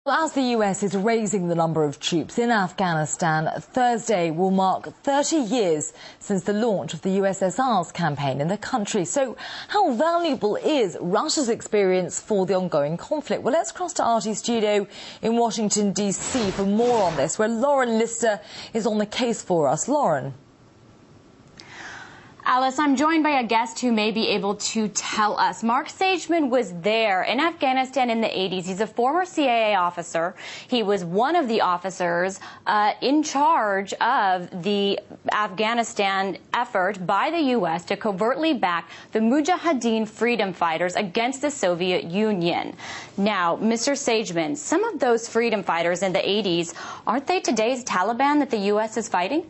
Well, as the US is raising the number of troops in Afghanistan, Thursday will mark 30 years since the launch of the USSR's campaign in the country. So how valuable is Russia's experience for the ongoing conflict? Well, let's cross to RT Studio in Washington, D.C. for more on this, where Lauren Lister is on the case for us. Lauren. Alice, I'm joined by a guest who may be able to tell us. Mark Sageman was there in Afghanistan in the 80s. He's a former CIA officer. He was one of the officers in charge of the Afghanistan effort by the U.S. to covertly back the Mujahideen freedom fighters against the Soviet Union. Now, Mr. Sageman, some of those freedom fighters in the 80s, aren't they today's Taliban that the U.S. is fighting?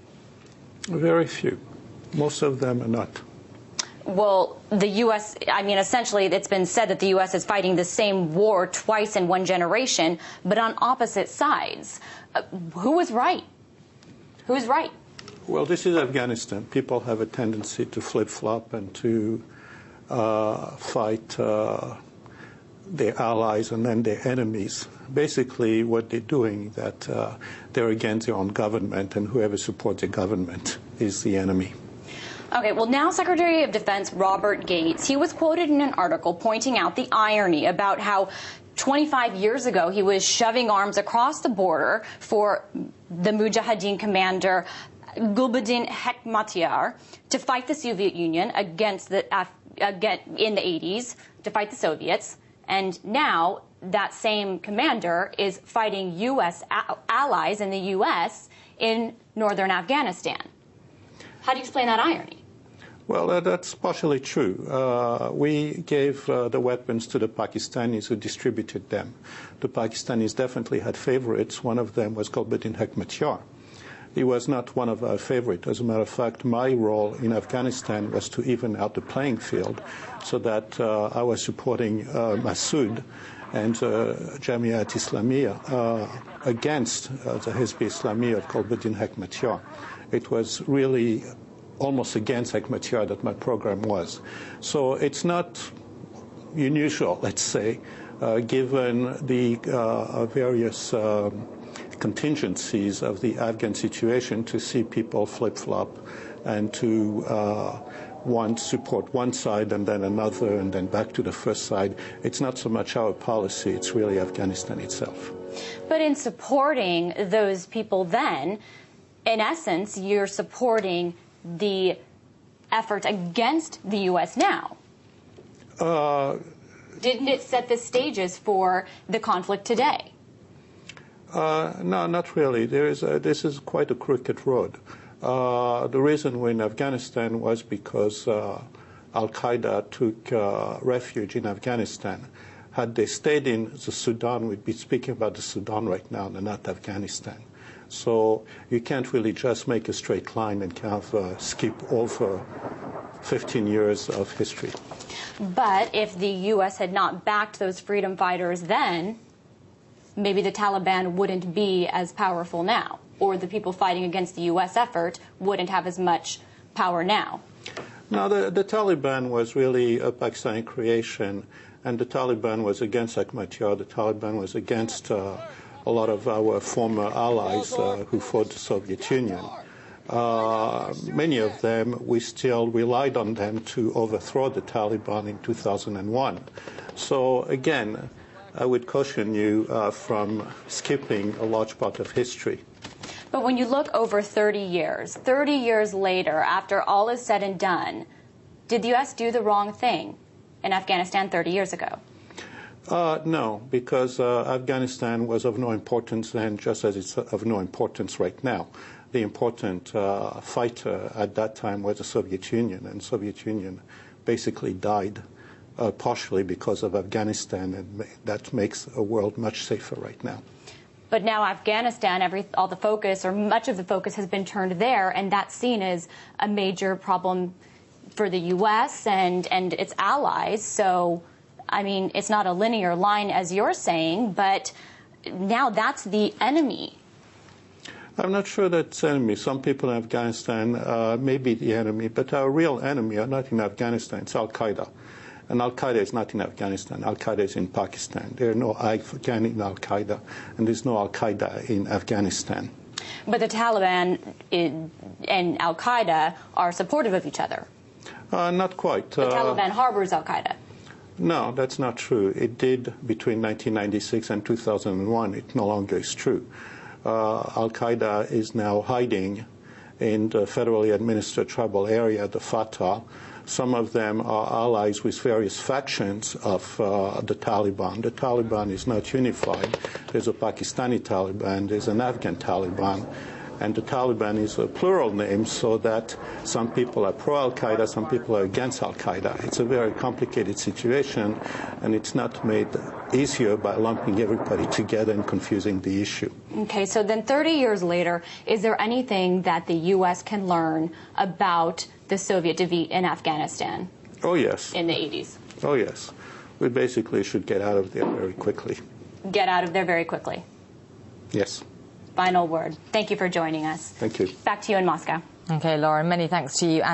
Very few. Most of them are not. Well, the U.S., I mean, essentially, it's been said that the U.S. is fighting the same war twice in one generation, but on opposite sides. Who was right? Who's right? Well, this is Afghanistan. People have a tendency to flip-flop and to fight their allies and then their enemies. Basically, what they're doing, that they're against their own government, and whoever supports the government is the enemy. Okay, well, now Secretary of Defense Robert Gates, he was quoted in an article pointing out the irony about how 25 years ago he was shoving arms across the border for the Mujahideen commander Gulbuddin Hekmatyar to fight the Soviet Union against in the 80s, to fight the Soviets. And now that same commander is fighting U.S. allies in the U.S. in northern Afghanistan. How do you explain that irony? Well, that's partially true. We gave the weapons to the Pakistanis who distributed them. The Pakistanis definitely had favorites. One of them was Gulbuddin Hekmatyar. He was not one of our favorites. As a matter of fact, my role in Afghanistan was to even out the playing field so that I was supporting Massoud and Jamiat Islamiyah against the Hizb Islami of Gulbuddin Hekmatyar. It was really almost against Hekmatyar that my program was. So it's not unusual, let's say, given the various contingencies of the Afghan situation, to see people flip-flop and to support one side and then another and then back to the first side. It's not so much our policy, it's really Afghanistan itself. But in supporting those people then, in essence, you're supporting the effort against the U.S. now. Didn't it set the stages for the conflict today? No, not really. This is quite a crooked road. The reason we're in Afghanistan was because Al-Qaeda took refuge in Afghanistan. Had they stayed in the Sudan, we'd be speaking about the Sudan right now and not Afghanistan. So you can't really just make a straight line and kind of skip over 15 years of history. But if the U.S. had not backed those freedom fighters then, maybe the Taliban wouldn't be as powerful now, or the people fighting against the U.S. effort wouldn't have as much power now. No, the Taliban was really a Pakistani creation, and the Taliban was against Hekmatyar. The Taliban was against a lot of our former allies who fought the Soviet Union. Many of them, we still relied on them to overthrow the Taliban in 2001. So again, I would caution you from skipping a large part of history. But when you look over 30 years later, after all is said and done, did the U.S. do the wrong thing in Afghanistan 30 years ago? No, because Afghanistan was of no importance then, just as it's of no importance right now. The important fighter at that time was the Soviet Union, and the Soviet Union basically died partially because of Afghanistan, and that makes a world much safer right now. But now Afghanistan, all the focus, or much of the focus, has been turned there, and that's seen as a major problem for the U.S. and its allies. So, I mean, it's not a linear line, as you're saying, but now that's the enemy. I'm not sure that's enemy. Some people in Afghanistan may be the enemy, but our real enemy are not in Afghanistan. It's Al-Qaeda. And Al-Qaeda is not in Afghanistan. Al-Qaeda is in Pakistan. There are no Afghan in Al-Qaeda, and there's no Al-Qaeda in Afghanistan. But the Taliban and Al-Qaeda are supportive of each other. Not quite. The Taliban harbors Al-Qaeda. No, that's not true. It did between 1996 and 2001. It no longer is true. Al-Qaeda is now hiding in the federally administered tribal area, the Fatah. Some of them are allies with various factions of the Taliban. The Taliban is not unified. There's a Pakistani Taliban, there's an Afghan Taliban, and the Taliban is a plural name so that some people are pro-Al-Qaeda, some people are against Al-Qaeda. It's a very complicated situation, and it's not made easier by lumping everybody together and confusing the issue. Okay, so then 30 years later, is there anything that the U.S. can learn about the Soviet defeat in Afghanistan? Oh, yes. In the 80s? Oh, yes. We basically should get out of there very quickly. Get out of there very quickly? Yes. Final word. Thank you for joining us. Thank you. Back to you in Moscow. Okay, Lauren, many thanks to you. And